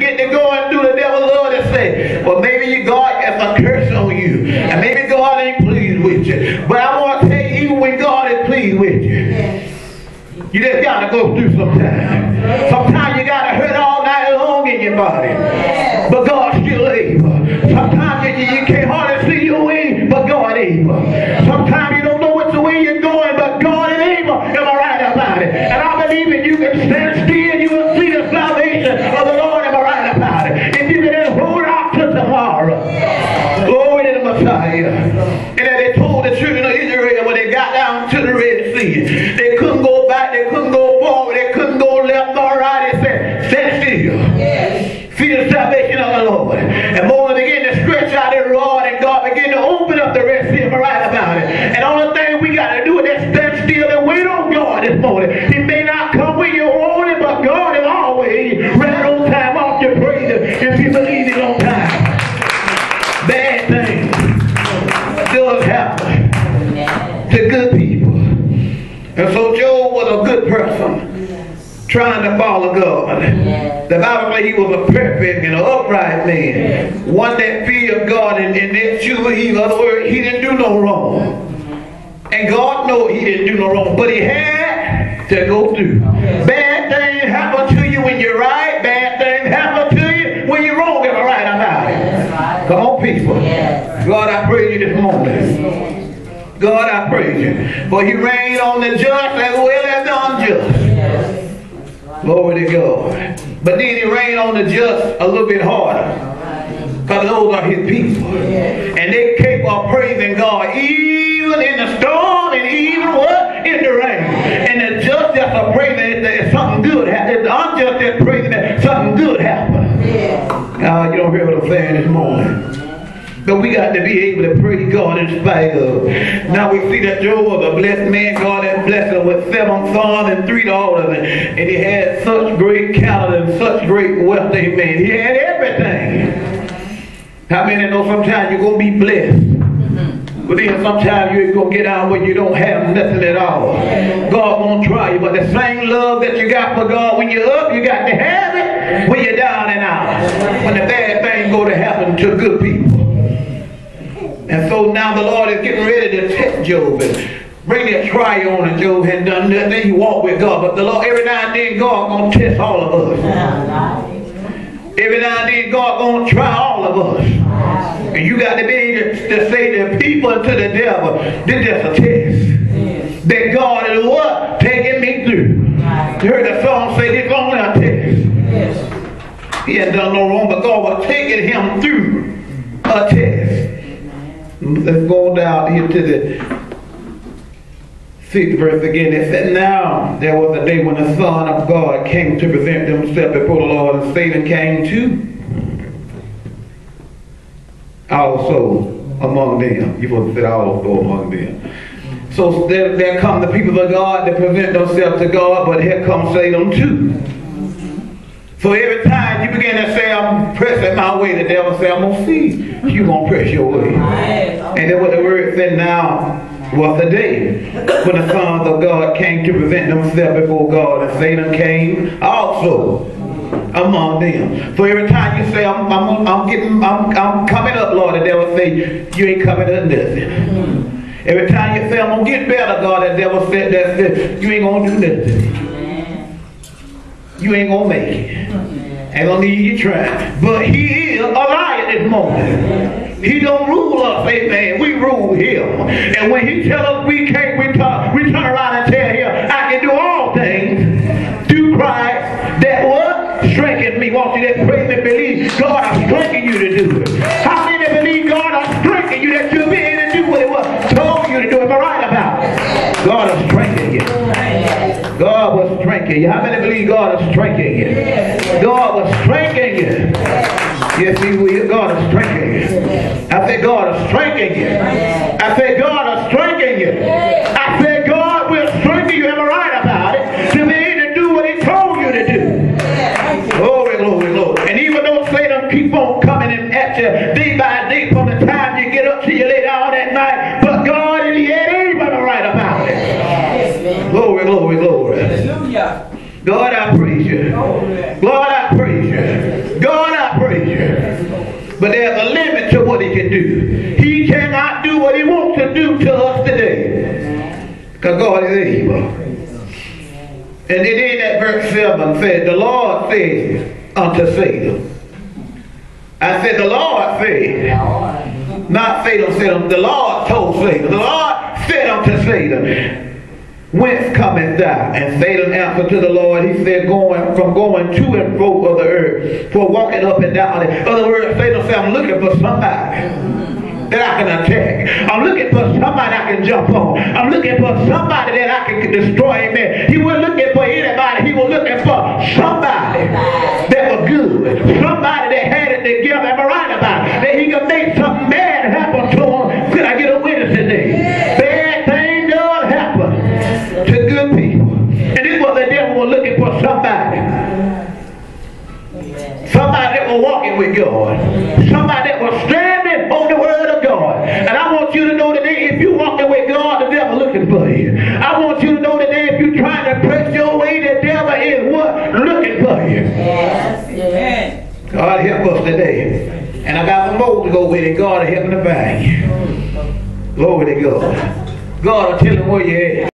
get to going through, the devil loves to say, well, maybe God has a curse on you. And maybe God ain't pleased with you. But I want to tell you, even when God is pleased with you, you just got to go through sometimes. Sometimes you got to hurt all night long in your body. But God's still able. Sometimes you can't hardly see your way, but God is able. Sometimes you don't know which way you're going, but God is able. Am I right about it? And I believe that you can stand still, you will see the salvation of the Lord. Am I right about it? If you can hold out to tomorrow. Glory to the Messiah. And then they told the children of Israel when they got down to the Red Sea, they couldn't go back, they couldn't go forward, they couldn't go left or right. They said, stand still. See the salvation of the Lord. And Moses began to stretch out his rod, and God began to open up the Red Sea. Am I right about it? And the only thing we got to do is just stand still and wait on God this morning. He may not come when you want it, but God is always right on time. Off your praise if you believe it on time. Bad things does happen to good people. And so Job was a good person, trying to follow God. The Bible says he was a perfect and an upright man, one that feared God and that you in other words, he didn't do no wrong. And God knew he didn't do no wrong, but he had to go through. Bad things happen to you when you're right, bad things happen to you when you're wrong. Am I right about it? Come on, people. God, I praise you this morning. God, I praise you. For he reigned on the just as well as the unjust. Glory to God. But then he reigned on the just a little bit harder. Because those are his people. And they capable of praising God even in the storm and even what? In the rain. And the just that's a praising that something good happens. The unjust that's praising that something good happens. You don't hear what I'm saying this morning. But we got to be able to praise God in spite of. Now we see that Job was a blessed man. God had blessed him with 7 sons and 3 daughters. And he had such great cattle and such great wealth. Amen. He had everything. How many know sometimes you're going to be blessed? But then sometimes you're going to get out where you don't have nothing at all. God won't try you. But the same love that you got for God when you're up, you got to have it when you're down and out. When the bad things go to happen to good people. And so now the Lord is getting ready to test Job and bring that trial on, and Job hadn't done nothing. He walked with God. But the Lord, every now and then, God going to test all of us. Every now and then, God going to try all of us. And you got to be able to say to people and to the devil, this is just a test. That God is what? Taking me through. You heard the song say, this is only a test. He hadn't done no wrong, but God was taking him through a test. Let's go down here to the 6th verse again. It said, now there was a day when the Son of God came to present himself before the Lord, and Satan came too also among them. You supposed to say also among them. So there come the people of God that present themselves to God, but here comes Satan too. So every time you begin to say, I'm pressing my way, the devil say, I'm going to see you're going to press your way. And then what the word said, now was the day when the sons of God came to present themselves before God, and Satan came also among them. So every time you say, I'm coming up, Lord, the devil say, you ain't coming up nothing. Every time you say, I'm going to get better, God, the devil said, that you ain't going to do nothing. You ain't going to make it. Ain't going to need you trying. But he is a liar this morning. He don't rule us, amen. We rule him. And when he tell us we can't, we turn around and tell him, I can do all things through Christ that what? Strengthen me. Want you to praise and believe God has strengthened you to do it. How many believe God has strengthened you that you'll be able to do what it was told you to do? Am I right about it? God has strengthened you. God will strengthen you. How many believe God will strengthen you? God will strengthen you. Yes, he will. God will strengthen you. I said God will strengthen you. I said God will strengthen you. I said God will strengthen you. Am I right about it? To be able to do what he told you to do. Glory, glory, glory. And even though Satan keep on coming at you day by day from the time you get up till you lay down at night, but God is yet able to right about it. Glory, glory, glory. God, I praise you. God, I praise you. God, But there's a limit to what he can do. He cannot do what he wants to do to us today. Because God is able. And then that verse 7 said, the Lord said unto Satan. I said the Lord said. Not Satan said, the Lord told Satan. The Lord said unto Satan, whence cometh thou? And Satan answered to the Lord, he said, going to and fro of the earth, for walking up and down. In other words, Satan said, I'm looking for somebody that I can attack. I'm looking for somebody I can jump on. I'm looking for somebody that I can destroy. Amen. He wasn't looking for anybody. He was looking for somebody that was good. Somebody that had it together. Am I right about it? That he could make something bad happen to him. Could I get a witness today? Bad thing does happen to good people. And this is what the devil was looking for, somebody. Somebody that was walking with God. Somebody that was standing on the word of God. And I want you to know today, if you're walking with God, the devil looking for you. I want you to know today, if you're trying to press your way, the devil is what? Looking for you. Yes. God help us today. And I got some more to go with it. God will help me to find you. Glory to God. God will tell him where you're at.